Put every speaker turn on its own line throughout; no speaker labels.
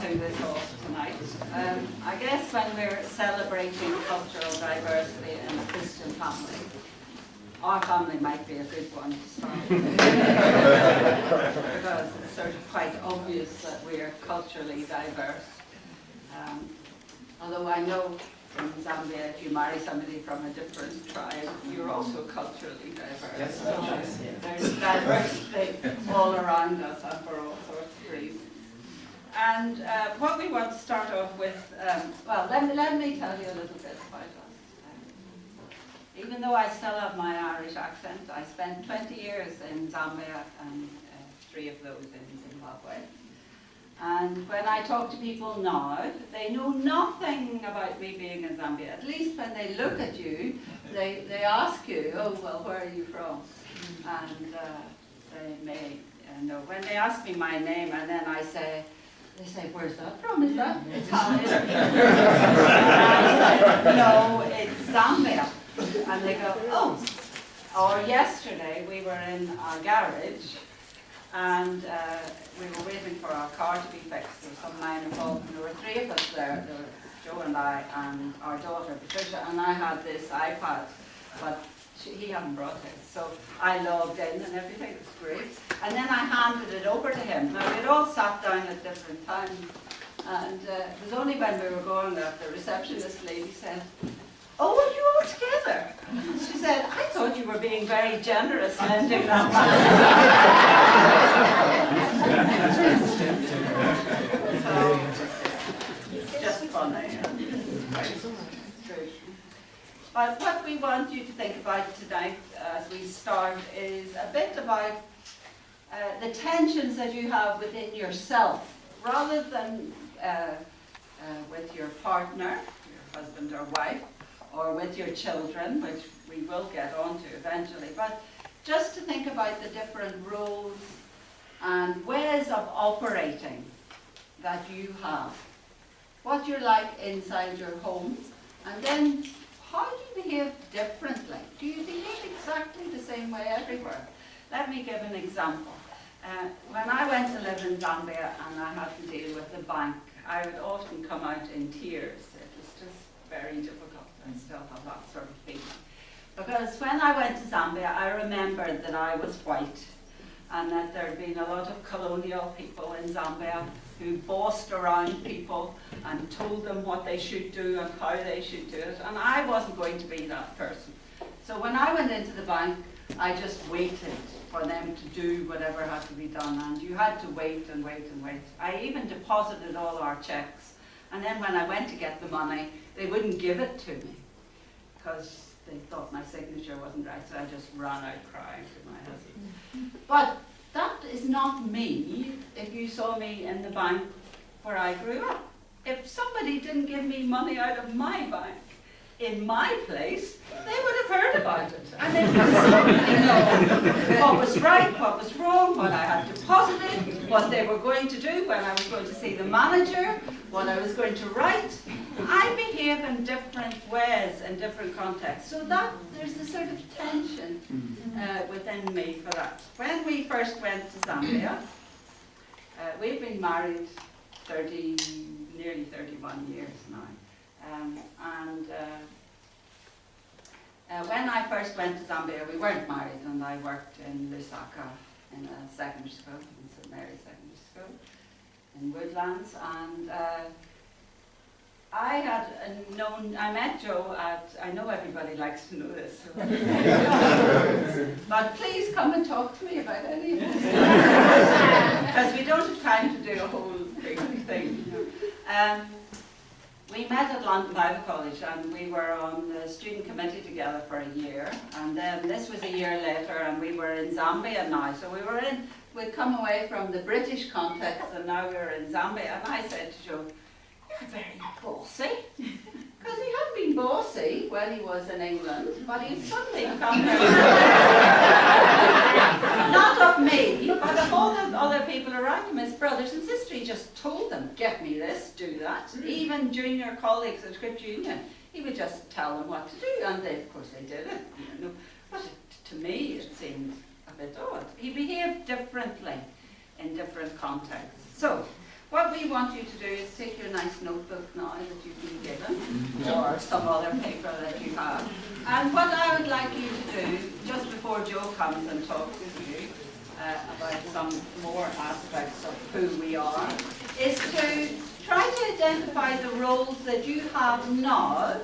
starting this off tonight. I guess when we're celebrating cultural diversity in a Christian family, our family might be a good one to start with. Because it's sort of quite obvious that we are culturally diverse. Although I know in Zambia, if you marry somebody from a different tribe, you're also culturally diverse.
Yes,
So
yes.
there's diversity all around us and for all sorts of reasons. And what we want to start off with, well, let me tell you a little bit about us. Even though I still have my Irish accent, I spent 20 years in Zambia and 3 of those in Zimbabwe. And when I talk to people now, they know nothing about me being in Zambia. At least when they look at you, they ask you, oh, well, where are you from? And they may know. When they ask me my name and then they say, where's that from? Is that Italian? And I say, no, it's Zambia. And they go, oh. Or yesterday, we were in our garage, and we were waiting for our car to be fixed. There was some minor fault, and there were 3 of us there. There were Joe and I and our daughter Patricia, and I had this iPad, but he hadn't brought his. So I logged in and everything was great. And then I handed it over to him. Now we'd all sat down at different times, and it was only when we were going that the receptionist lady said, oh, are you all together? She said, I thought you were being very generous lending that So, just funny. But what we want you to think about tonight as we start is a bit about the tensions that you have within yourself, rather than with your partner, your husband or wife, or with your children, which we will get onto eventually, but just to think about the different roles and ways of operating that you have. What you're like inside your home, and then how do you behave differently? Do you behave exactly the same way everywhere? Let me give an example. When I went to live in Zambia and I had to deal with the bank, I would often come out in tears. It was just very difficult. I still have that sort of feeling. Because when I went to Zambia, I remembered that I was white and that there had been a lot of colonial people in Zambia who bossed around people and told them what they should do and how they should do it. And I wasn't going to be that person. So when I went into the bank, I just waited for them to do whatever had to be done. And you had to wait and wait and wait. I even deposited all our checks. And then when I went to get the money, they wouldn't give it to me because they thought my signature wasn't right, so I just ran out crying to my husband. But that is not me if you saw me in the bank where I grew up. If somebody didn't give me money out of my bank in my place, they would have heard about it. And they would certainly know what was right, what was wrong, what I had deposited, what they were going to do, when I was going to see the manager, what I was going to write. I behave in different ways in different contexts. So that there's a sort of tension within me for that. When we first went to Zambia, we've been married nearly 31 years now. When I first went to Zambia, we weren't married, and I worked in Lusaka in a secondary school, in St. Mary's Secondary School, in Woodlands, and I met Joe at, I know everybody likes to know this, but please come and talk to me about any of this, because we don't have time to do a whole big thing. We met at London Bible College, and we were on the student committee together for a year, and then this was a year later, and we were in Zambia now. So we'd come away from the British context, and now we were in Zambia, and I said to Joe, you're very bossy, because he had been bossy when he was in England, but he'd suddenly come there. Not of me, but of all the other people around him, his brothers and sisters. He just told them, get me this, do that. Even junior colleagues at Scripture Union, he would just tell them what to do, and of course they did it. You know. But to me it seemed a bit odd. He behaved differently in different contexts. So What we want you to do is take your nice notebook now that you've been given, or some other paper that you have. And what I would like you to do, just before Joe comes and talks with you about some more aspects of who we are, is to try to identify the roles that you have now.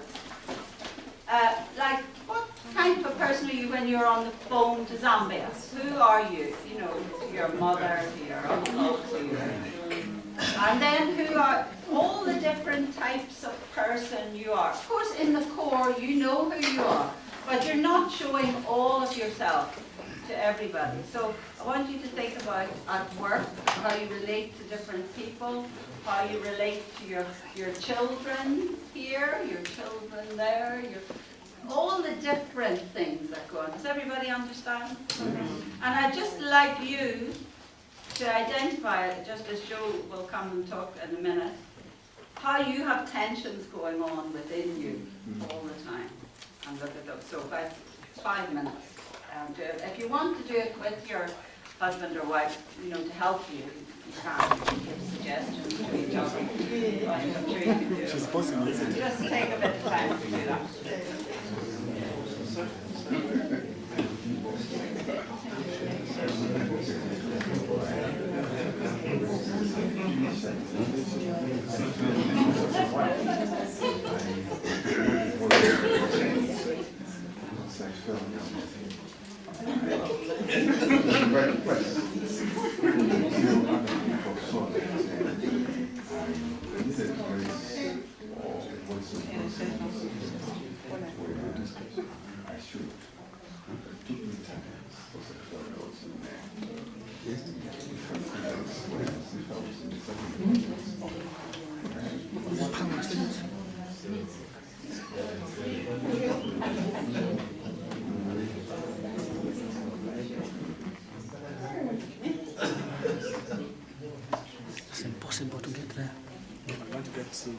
Like, what kind of a person are you when you're on the phone to Zambia? Who are you? You know, to your mother, to your uncle, to your... And then who are all the different types of person you are. Of course, in the core, you know who you are, but you're not showing all of yourself to everybody. So I want you to think about at work, how you relate to different people, how you relate to your children here, your children there, all the different things that go on. Does everybody understand? And I'd just like you to identify it, just as Joe will come and talk in a minute, how you have tensions going on within you all the time. And look at those. So about 5 minutes. Do it. If you want to do it with your husband or wife, you know, to help you, you can give suggestions to each other. I'm sure you can do it. Just take a bit of time to do that.
It's impossible to get there. I want to get to see.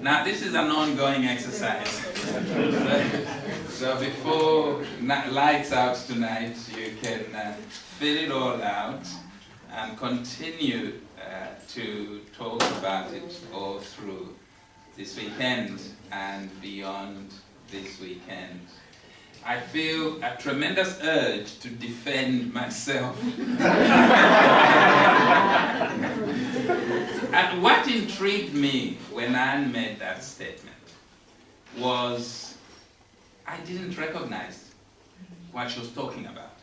Now this is an ongoing exercise. So before lights out tonight, you can fill it all out and continue to talk about it all through this weekend and beyond this weekend. I feel a tremendous urge to defend myself. And what intrigued me when Anne made that statement was I didn't recognize what she was talking about.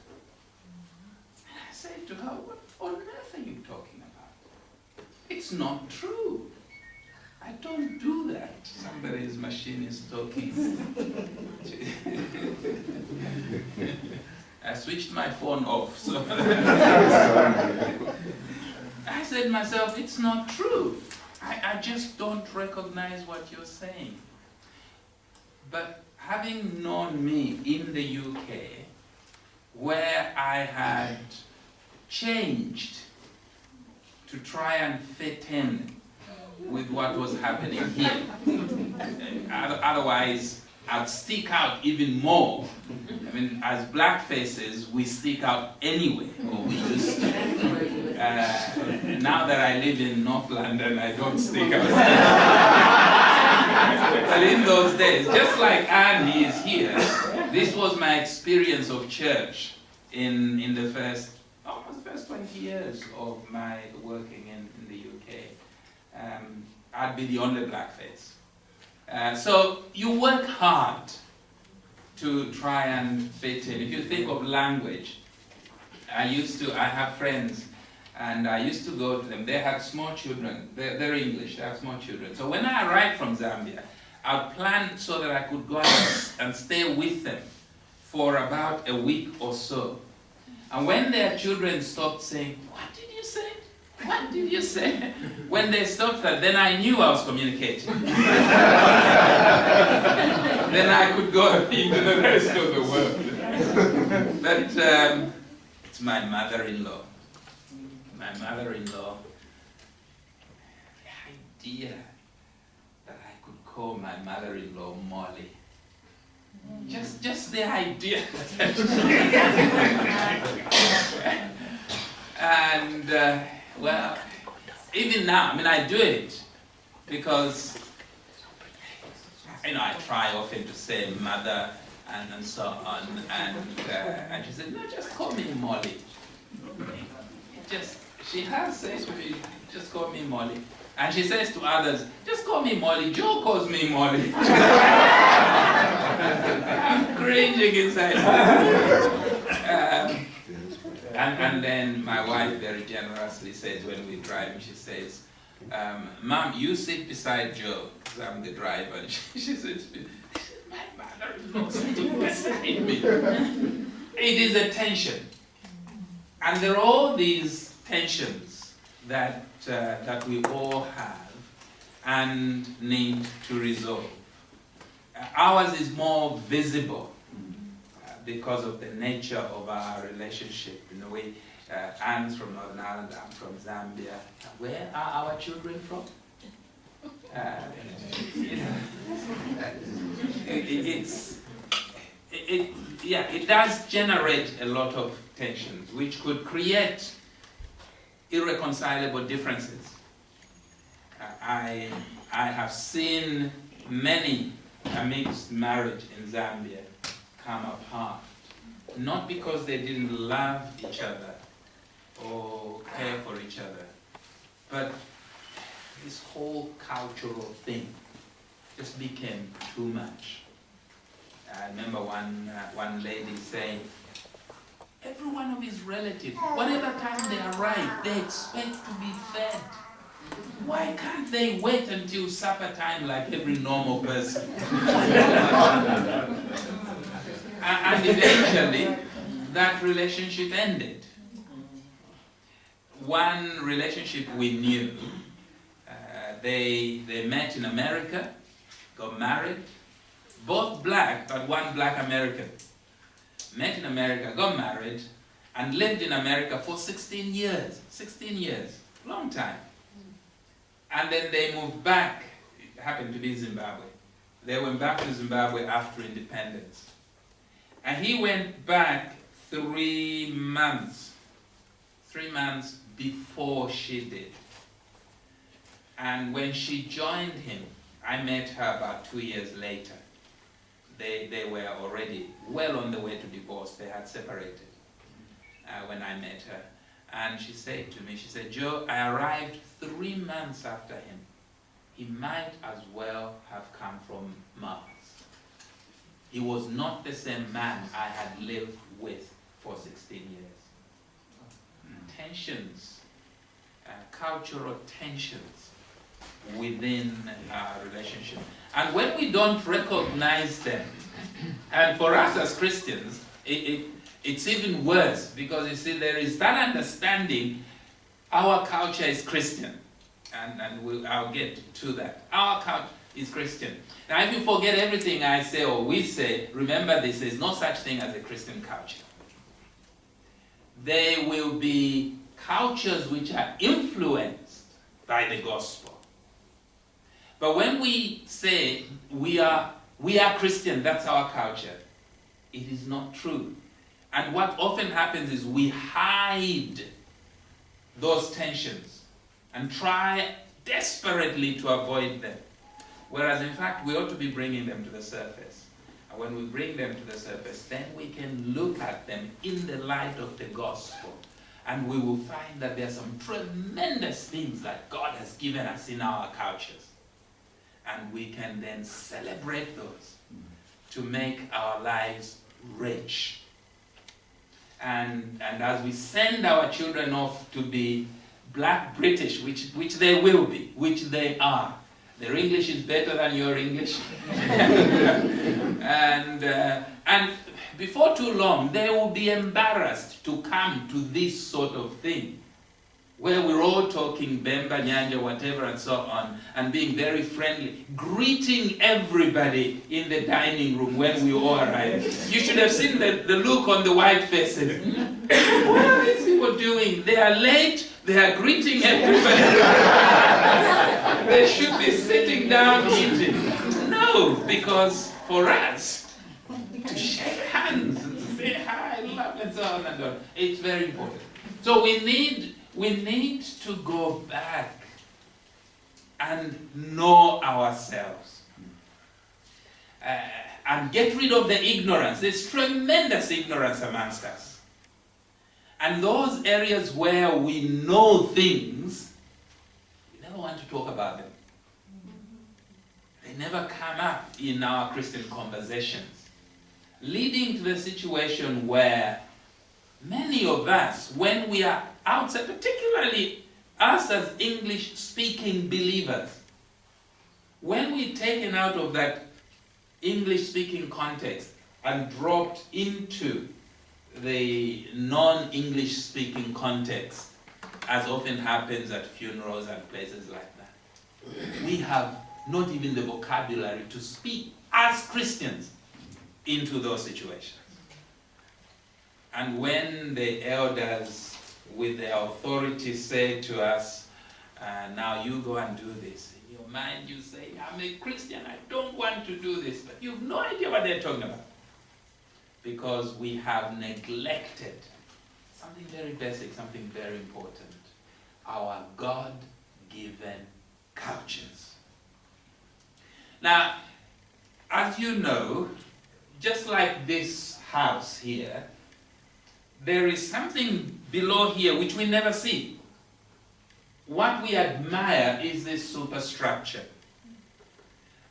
And I said to her, what on earth are you talking about? It's not true. I don't do that. Somebody's machine is talking. I switched my phone off. So I said to myself, it's not true. I just don't recognize what you're saying. But having known me in the UK, where I had changed to try and fit in with what was happening here. Otherwise, I'd stick out even more. I mean, as black faces, we stick out anyway, or we used to. Now that I live in North London, I don't stick out. But in those days, just like Anne is here, this was my experience of church in the almost first 20 years of my working in the UK. I'd be the only blackface. So you work hard to try and fit in. If you think of language, I have friends, and I used to go to them. They had small children. They're English, they have small children. So when I arrived from Zambia, I planned so that I could go and stay with them for about a week or so. And when their children stopped saying, "What did you say? What did you say?" When they stopped that, then I knew I was communicating. Then I could go into the rest of the world. But it's my mother-in-law. My mother-in-law, the idea that I could call my mother-in-law Molly. Just the idea. And well, even now, I mean, I do it because, I try often to say mother and so on, and she said, no, just call me Molly. She has said to me, just call me Molly. And she says to others, just call me Molly. Joe calls me Molly. I'm cringing inside. And then my wife very generously says, when we drive, she says, Mom, you sit beside Joe, because I'm the driver. And she says, my mother-in-law sitting beside me. It is a tension. And there are all these tensions that we all have and need to resolve. Ours is more visible because of the nature of our relationship. In a way, Anne's from Northern Ireland, I'm from Zambia. Where are our children from? It does generate a lot of tensions, which could create irreconcilable differences. I have seen many mixed marriage in Zambia come apart, not because they didn't love each other or care for each other, but this whole cultural thing just became too much. I remember one lady saying, every one of his relatives, whatever time they arrive, they expect to be fed. Why can't they wait until supper time like every normal person? And eventually, that relationship ended. One relationship we knew, they met in America, got married, both black, but one black American. Met in America, got married, and lived in America for 16 years. 16 years, long time. And then they moved back. It happened to be Zimbabwe. They went back to Zimbabwe after independence. And he went back 3 months. 3 months before she did. And when she joined him, I met her about 2 years later. They were already well on the way to divorce. They had separated when I met her. And she said to me, she said, "Joe, I arrived 3 months after him. He might as well have come from Mars. He was not the same man I had lived with for 16 years. Tensions, cultural tensions within our relationship. And when we don't recognize them, and for us as Christians, it's even worse, because you see, there is that understanding our culture is Christian. And I'll get to that. Our culture is Christian. Now, if you forget everything I say or we say, remember this, there's no such thing as a Christian culture. There will be cultures which are influenced by the gospel. But when we say we are Christian, that's our culture, it is not true. And what often happens is we hide those tensions and try desperately to avoid them. Whereas in fact, we ought to be bringing them to the surface. And when we bring them to the surface, then we can look at them in the light of the gospel. And we will find that there are some tremendous things that God has given us in our cultures. And we can then celebrate those to make our lives rich. And as we send our children off to be Black British, which they will be, which they are. Their English is better than your English. And before too long, they will be embarrassed to come to this sort of thing, where we're all talking Bemba, Nyanja, whatever, and so on, and being very friendly, greeting everybody in the dining room when we all arrive. You should have seen the look on the white faces. What are these people doing? They are late, they are greeting everybody. They should be sitting down eating. No, because for us, to shake hands and to say hi, love, and so on and on, it's very important. So we need to go back and know ourselves and get rid of the ignorance. There's tremendous ignorance amongst us. And those areas where we know things, we never want to talk about them. They never come up in our Christian conversations, leading to the situation where many of us, when we are outside, particularly us as English-speaking believers, when we're taken out of that English-speaking context and dropped into the non-English-speaking context, as often happens at funerals and places like that, we have not even the vocabulary to speak as Christians into those situations. And when the elders with their authority say to us, now you go and do this, in your mind you say, I'm a Christian, I don't want to do this, but you have no idea what they're talking about. Because we have neglected something very basic, something very important, our God-given cultures. Now, as you know, just like this house here, there is something below here which we never see. What we admire is this superstructure.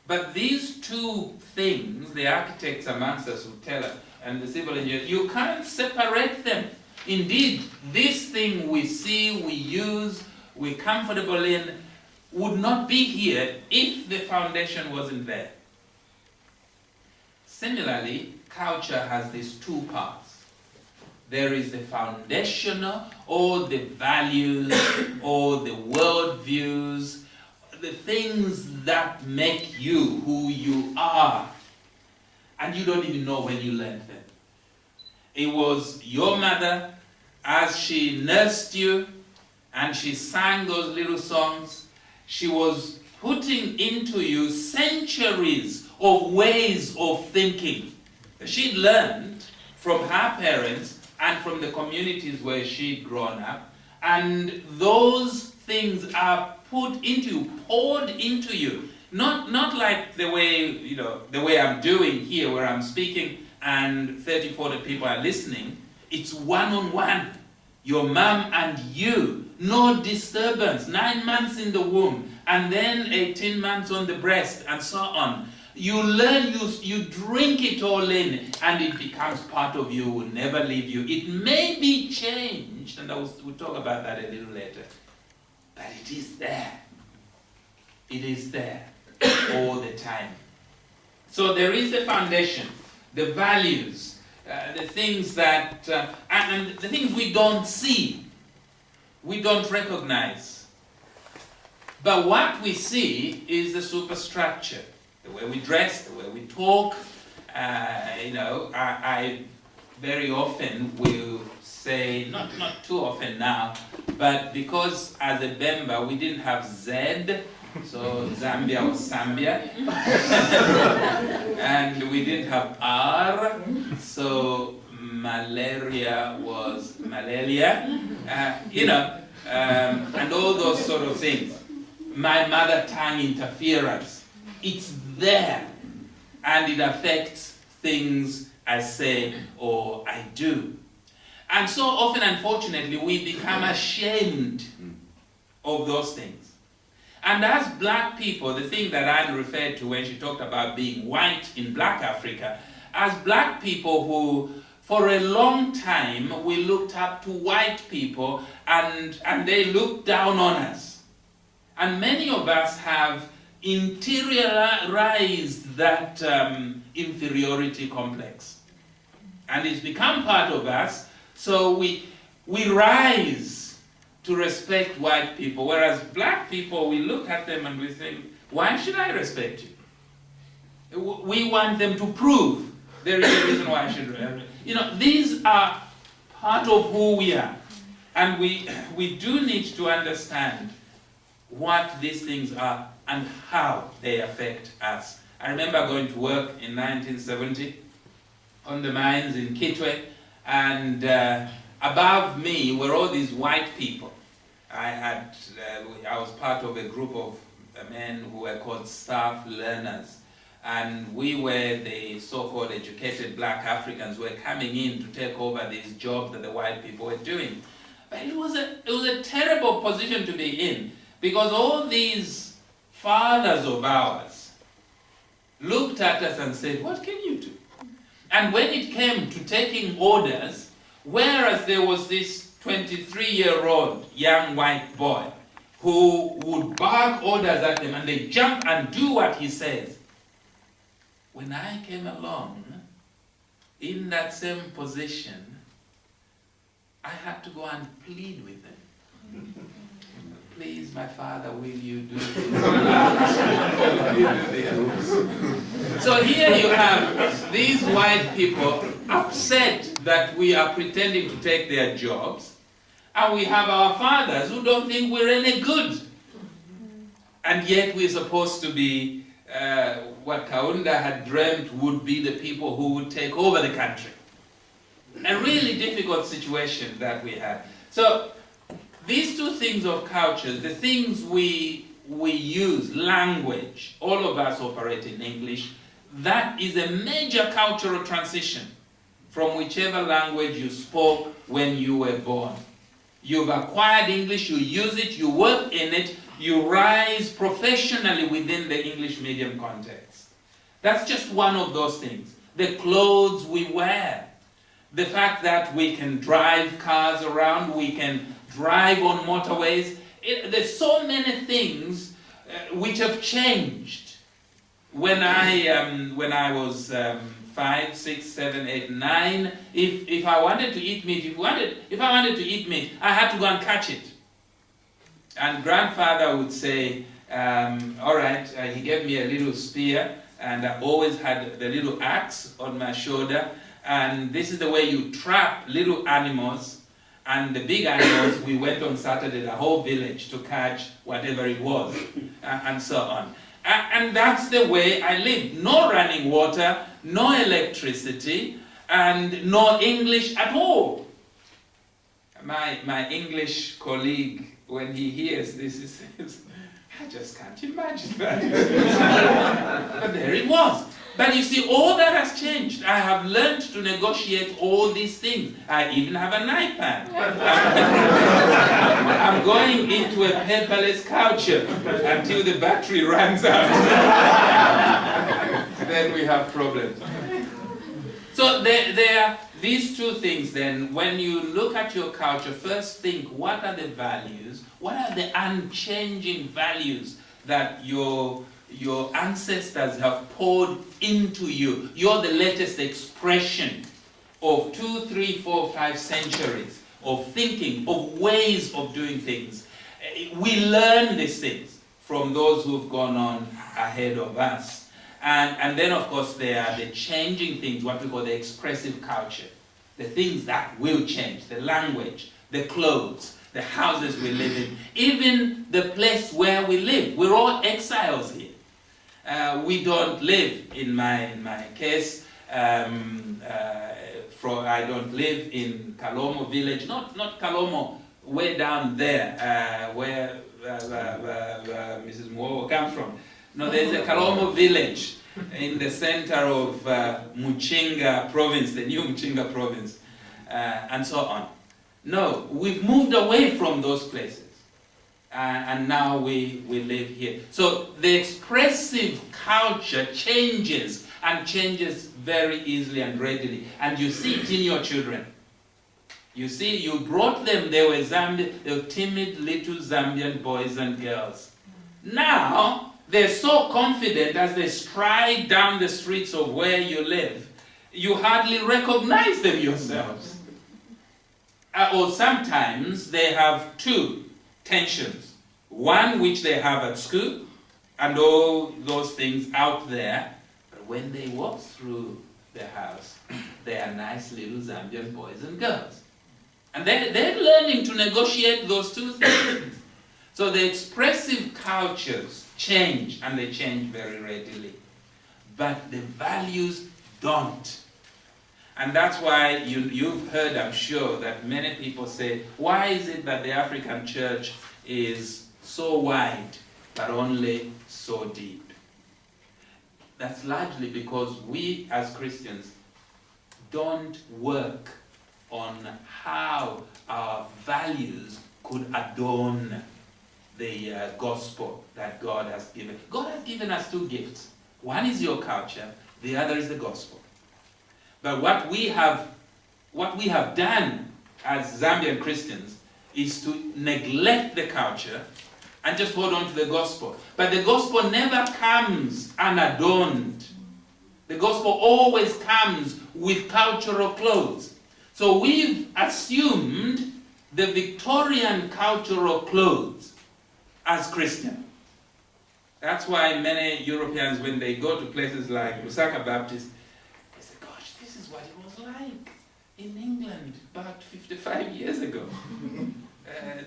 But these two things, the architects amongst us will tell us, and the civil engineers, you can't separate them. Indeed, this thing we see, we use, we're comfortable in, would not be here if the foundation wasn't there. Similarly, culture has these two parts. there is the foundational, or the values, or the worldviews, the things that make you who you are. And you don't even know when you learned them. It was your mother, as she nursed you, and she sang those little songs, she was putting into you centuries of ways of thinking. She'd learned from her parents and from the communities where she'd grown up, and those things are put into you, poured into you. Not like the way I'm doing here, where I'm speaking and 30, 40 people are listening. It's one-on-one. Your mom and you, no disturbance, 9 months in the womb, and then 18 months on the breast, and so on. You learn, you drink it all in, and it becomes part of you, will never leave you. It may be changed, and we'll talk about that a little later, but it is there. It is there all the time. So there is a foundation, the values, the things that, and the things we don't see, we don't recognize. But what we see is the superstructure, the way we dress, the way we talk. I very often will say, not too often now, but because as a Bemba we didn't have Z, so Zambia was Sambia, and we didn't have R, so malaria was malaria, and all those sort of things. My mother tongue interference, it's there, and it affects things I say or I do. And so often, unfortunately, we become ashamed of those things. And as black people, the thing that Anne referred to when she talked about being white in black Africa, as black people who, for a long time, we looked up to white people and they looked down on us. And many of us have interiorized that inferiority complex. And it's become part of us, so we rise to respect white people, whereas black people, we look at them and we think, why should I respect you? We want them to prove there is a reason why I should. These are part of who we are. And we do need to understand what these things are and how they affect us. I remember going to work in 1970 on the mines in Kitwe, and above me were all these white people. I was part of a group of men who were called staff learners, and we were the so-called educated black Africans who were coming in to take over these jobs that the white people were doing. But it was a terrible position to be in, because all these fathers of ours looked at us and said, what can you do? And when it came to taking orders, whereas there was this 23-year-old young white boy who would bark orders at them and they jump and do what he says. When I came along in that same position, I had to go and plead with them. Please, my father, will you do this? So here you have these white people upset that we are pretending to take their jobs, and we have our fathers who don't think we're any good. And yet we're supposed to be what Kaunda had dreamt would be the people who would take over the country. A really difficult situation that we had. So these two things of cultures, the things we use, language, all of us operate in English, that is a major cultural transition from whichever language you spoke when you were born. You've acquired English, you use it, you work in it, you rise professionally within the English medium context. That's just one of those things. The clothes we wear, the fact that we can drive cars around, we can drive on motorways. There's so many things which have changed. when I was 5, 6, 7, 8, 9, if I wanted to eat meat, if I wanted to eat meat, I had to go and catch it. And grandfather would say, all right, he gave me a little spear, and I always had the little axe on my shoulder, and this is the way you trap little animals. And the big animals, we went on Saturday, the whole village, to catch whatever it was, and so on. And that's the way I lived. No running water, no electricity, and no English at all. My English colleague, when he hears this, he says, I just can't imagine that. But there it was. But you see, all that has changed. I have learned to negotiate all these things. I even have an iPad. I'm going into a paperless culture until the battery runs out. Then we have problems. So there are these two things then. When you look at your culture, first think, what are the values? What are the unchanging values that your ancestors have poured into you? You're the latest expression of 2, 3, 4, 5 centuries of thinking, of ways of doing things. We learn these things from those who've gone on ahead of us. And then, of course, there are the changing things, what we call the expressive culture. The things that will change, the language, the clothes, the houses we live in, even the place where we live. We're all exiles here. We don't live, in my case, I don't live in Kalomo village, not Kalomo, way down there, where Mrs. Mwowo comes from. No, there's a Kalomo village in the center of Muchinga province, the new Muchinga province, and so on. No, we've moved away from those places. And now we live here. So the expressive culture changes, and changes very easily and readily. And you see it in your children. You see, you brought them, they were timid little Zambian boys and girls. Now, they're so confident as they stride down the streets of where you live, you hardly recognize them yourselves. Or sometimes they have two tensions. One which they have at school, and all those things out there. But when they walk through the house, they are nice little Zambian boys and girls. And they're learning to negotiate those two things. So the expressive cultures change, and they change very readily. But the values don't. And that's why you've heard, I'm sure, that many people say, why is it that the African church is so wide, but only so deep? That's largely because we as Christians don't work on how our values could adorn the gospel that God has given. God has given us two gifts. One is your culture, the other is the gospel. But what we have done as Zambian Christians is to neglect the culture and just hold on to the gospel. But the gospel never comes unadorned. The gospel always comes with cultural clothes. So we've assumed the Victorian cultural clothes as Christian. That's why many Europeans, when they go to places like Lusaka Baptist, they say, gosh, this is what it was like in England about 55 years ago.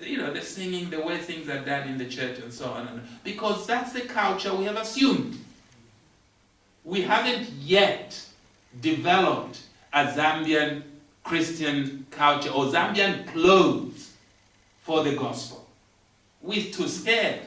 They're singing the way things are done in the church and so on. Because that's the culture we have assumed. We haven't yet developed a Zambian Christian culture or Zambian clothes for the gospel. We're too scared.